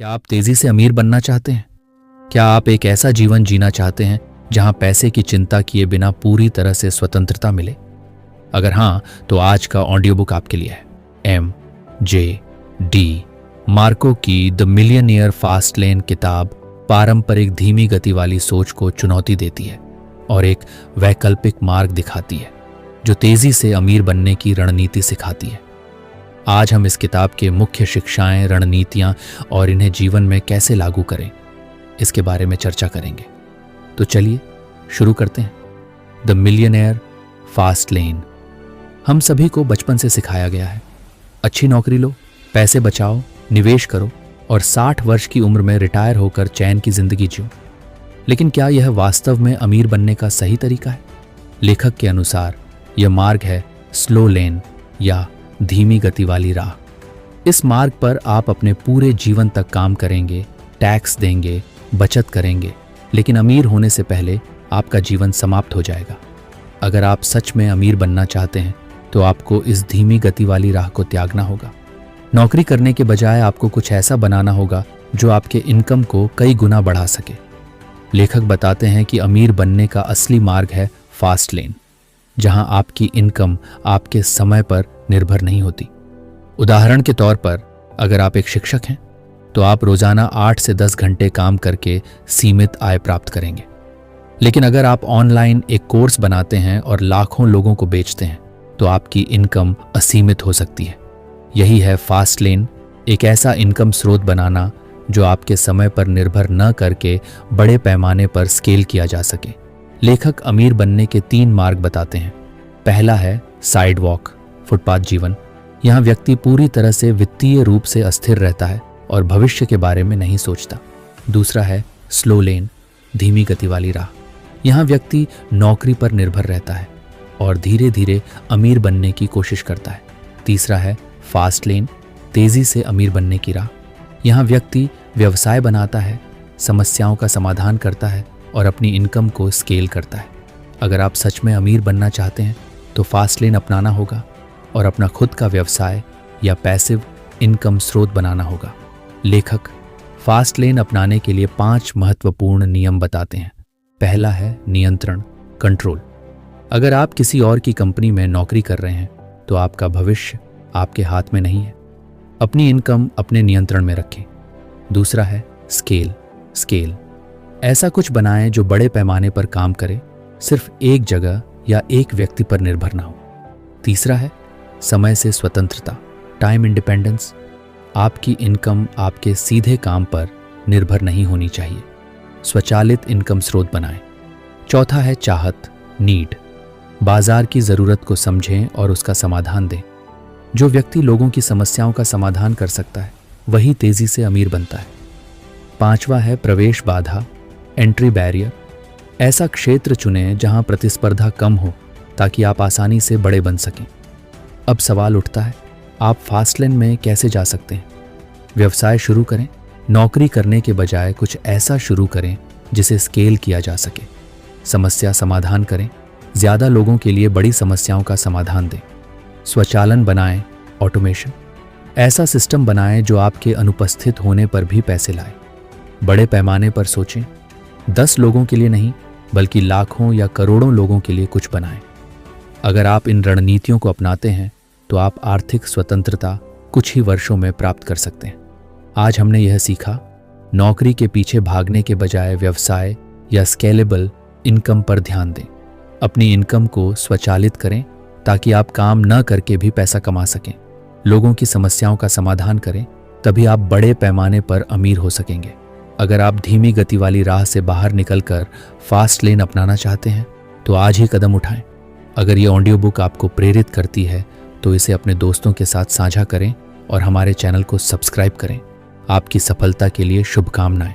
क्या आप तेजी से अमीर बनना चाहते हैं? क्या आप एक ऐसा जीवन जीना चाहते हैं जहां पैसे की चिंता किए बिना पूरी तरह से स्वतंत्रता मिले? अगर हां, तो आज का ऑडियो बुक आपके लिए है। M.J.D. मार्को की द मिलियनियर फास्ट लेन किताब पारंपरिक धीमी गति वाली सोच को चुनौती देती है और एक वैकल्पिक मार्ग दिखाती है जो तेजी से अमीर बनने की रणनीति सिखाती है। आज हम इस किताब के मुख्य शिक्षाएं, रणनीतियां और इन्हें जीवन में कैसे लागू करें, इसके बारे में चर्चा करेंगे। तो चलिए शुरू करते हैं। The millionaire fast lane. हम सभी को बचपन से सिखाया गया है, अच्छी नौकरी लो, पैसे बचाओ, निवेश करो और 60 वर्ष की उम्र में रिटायर होकर चैन की जिंदगी जियो। लेकिन क्या यह वास्तव में अमीर बनने का सही तरीका है? लेखक के अनुसार यह मार्ग है स्लो लेन या धीमी गति वाली राह। इस मार्ग पर आप अपने पूरे जीवन तक काम करेंगे, टैक्स देंगे, बचत करेंगे, लेकिन अमीर होने से पहले आपका जीवन समाप्त हो जाएगा। अगर आप सच में अमीर बनना चाहते हैं तो आपको इस धीमी गति वाली राह को त्यागना होगा। नौकरी करने के बजाय आपको कुछ ऐसा बनाना होगा जो आपके इनकम को कई गुना बढ़ा सके। लेखक बताते हैं कि अमीर बनने का असली मार्ग है फास्ट लेन, जहां आपकी इनकम आपके समय पर निर्भर नहीं होती। उदाहरण के तौर पर, अगर आप एक शिक्षक हैं तो आप रोजाना 8 से 10 घंटे काम करके सीमित आय प्राप्त करेंगे। लेकिन अगर आप ऑनलाइन एक कोर्स बनाते हैं और लाखों लोगों को बेचते हैं तो आपकी इनकम असीमित हो सकती है। यही है फास्ट लेन, एक ऐसा इनकम स्रोत बनाना जो आपके समय पर निर्भर न करके बड़े पैमाने पर स्केल किया जा सके। लेखक अमीर बनने के 3 मार्ग बताते हैं। पहला है साइड वॉक, फुटपाथ जीवन। यहाँ व्यक्ति पूरी तरह से वित्तीय रूप से अस्थिर रहता है और भविष्य के बारे में नहीं सोचता। दूसरा है स्लो लेन, धीमी गति वाली राह। यहाँ व्यक्ति नौकरी पर निर्भर रहता है और धीरे धीरे अमीर बनने की कोशिश करता है। तीसरा है फास्ट लेन, तेजी से अमीर बनने की राह। यहाँ व्यक्ति व्यवसाय बनाता है, समस्याओं का समाधान करता है और अपनी इनकम को स्केल करता है। अगर आप सच में अमीर बनना चाहते हैं तो फास्ट लेन अपनाना होगा और अपना खुद का व्यवसाय या पैसिव इनकम स्रोत बनाना होगा। लेखक फास्ट लेन अपनाने के लिए 5 महत्वपूर्ण नियम बताते हैं। पहला है नियंत्रण, कंट्रोल। अगर आप किसी और की कंपनी में नौकरी कर रहे हैं तो आपका भविष्य आपके हाथ में नहीं है। अपनी इनकम अपने नियंत्रण में रखें। दूसरा है स्केल। ऐसा कुछ बनाएं जो बड़े पैमाने पर काम करे, सिर्फ एक जगह या एक व्यक्ति पर निर्भर ना हो। तीसरा है समय से स्वतंत्रता, टाइम इंडिपेंडेंस। आपकी इनकम आपके सीधे काम पर निर्भर नहीं होनी चाहिए। स्वचालित इनकम स्रोत बनाएं। चौथा है चाहत, नीड। बाजार की जरूरत को समझें और उसका समाधान दें। जो व्यक्ति लोगों की समस्याओं का समाधान कर सकता है वही तेजी से अमीर बनता है। पांचवा है प्रवेश बाधा, एंट्री बैरियर। ऐसा क्षेत्र चुनें जहां प्रतिस्पर्धा कम हो ताकि आप आसानी से बड़े बन सकें। अब सवाल उठता है, आप फास्ट लेन में कैसे जा सकते हैं? व्यवसाय शुरू करें। नौकरी करने के बजाय कुछ ऐसा शुरू करें जिसे स्केल किया जा सके। समस्या समाधान करें, ज्यादा लोगों के लिए बड़ी समस्याओं का समाधान दें। स्वचालन बनाएं, ऑटोमेशन। ऐसा सिस्टम बनाएं जो आपके अनुपस्थित होने पर भी पैसे लाए। बड़े पैमाने पर सोचें, 10 लोगों के लिए नहीं बल्कि लाखों या करोड़ों लोगों के लिए कुछ बनाएं। अगर आप इन रणनीतियों को अपनाते हैं तो आप आर्थिक स्वतंत्रता कुछ ही वर्षों में प्राप्त कर सकते हैं। आज हमने यह सीखा, नौकरी के पीछे भागने के बजाय व्यवसाय या स्केलेबल इनकम पर ध्यान दें। अपनी इनकम को स्वचालित करें ताकि आप काम न करके भी पैसा कमा सकें। लोगों की समस्याओं का समाधान करें, तभी आप बड़े पैमाने पर अमीर हो सकेंगे। अगर आप धीमी गति वाली राह से बाहर निकलकर फास्ट लेन अपनाना चाहते हैं तो आज ही कदम उठाएं। अगर ये ऑडियो बुक आपको प्रेरित करती है तो इसे अपने दोस्तों के साथ साझा करें और हमारे चैनल को सब्सक्राइब करें। आपकी सफलता के लिए शुभकामनाएं।